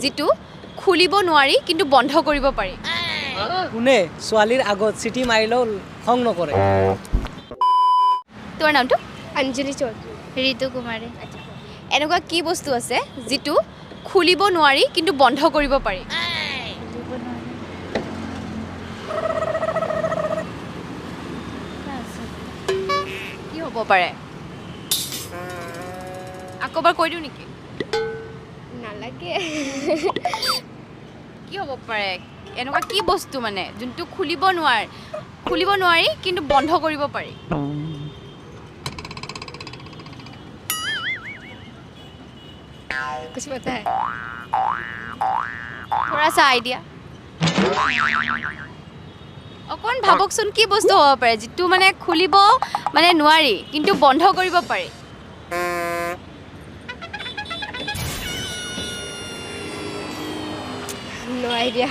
যিটো খুলিব নোৱাৰি কিন্তু বন্ধ কৰিব পাৰি কোনে ছোৱালীৰ আগত চিটি মাৰিলেও খং নকৰে তোমাৰ নামটো অঞ্জলি চৌধুৰী ঋতু কুমাৰী এনেকুৱা কি বস্তু আছে যিটো খুলিব নোৱাৰি কিন্তু বন্ধ কৰিব পাৰি কি হ'ব পাৰে আকৌ এবাৰ কৈ দিওঁ নেকি নালাগে কি হ'ব পাৰে এনেকুৱা কি বস্তু মানে যোনটো খুলিব নোৱাৰি কিন্তু বন্ধ কৰিব পাৰি कुछ पता है थोड़ा सा आइडिया অকণ ভাবকচোন কি বস্তু হ'ব পাৰে যিটো মানে খুলিব মানে নোৱাৰি কিন্তু বন্ধ কৰিব পাৰি नो आइडिया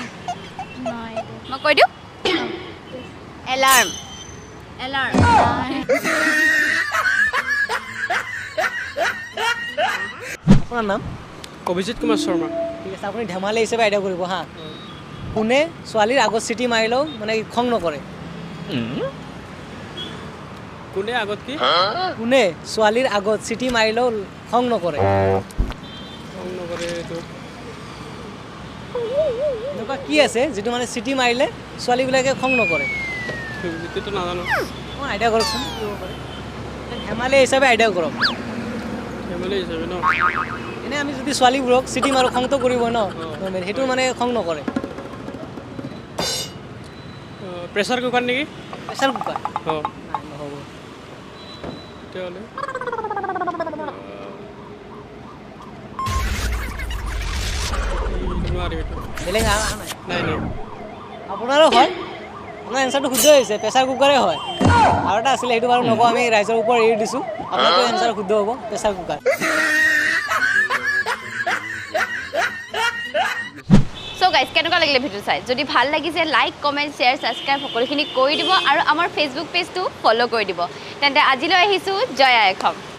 মই কৈ দিওঁ এলাৰ্ম আপোনাৰ নাম অভিজিত কুমাৰ শৰ্মা ঠিক আছে আপুনি ধেমালি হিচাপে আইডিয়া কৰিব হা কোনে ছোৱালীৰ আগত চিটি মাৰিলেও মানে খং নকৰে কোনে আগত কি কোনে ছোৱালীৰ আগত চিটি মাৰিলেও খং নকৰে খং নকৰে এইটো এনেকুৱা কি আছে যিটো মানে চিটি মাৰিলে ছোৱালীবিলাকে খং নকৰে এইটো নাজানো মই আইডিয়া কৰকচোন কি হ'ব পাৰে ধেমালি হিচাপে আইডিয়া কৰক ফেমিলি হিচাপে ন এনে আমি যদি ছোৱালীবোৰক চিটি মাৰো খংটো কৰিব ন সেইটো মানে খং নকৰে প্ৰেছাৰ কুকাৰ নেকি প্ৰেছাৰ কুকাৰ অঁ নহ'ব তেতিয়াহ'লে নোৱাৰি এইটো বেলেগ নাই নাই নাই আপোনাৰো হয় আপোনাৰ এনচাৰটো শুদ্ধ হৈছে প্ৰেছাৰ কুকাৰে হয় আৰু এটা আছিলে সেইটো বাৰু নকওঁ আমি ৰাইজৰ ওপৰত এৰি দিছোঁ আপোনাৰতো এনচাৰ শুদ্ধ হ'ব প্ৰেছাৰ কুকাৰ সো গাইজ কেনেকুৱা লাগিলে ভিডিঅ' চাই যদি ভাল লাগিছে লাইক কমেণ্ট শ্বেয়াৰ ছাবস্ক্ৰাইব সকলোখিনি কৰি দিব আৰু আমাৰ ফেচবুক পেজটো ফ'ল' কৰি দিব তেন্তে আজিলৈ আহিছোঁ জয় আই অসম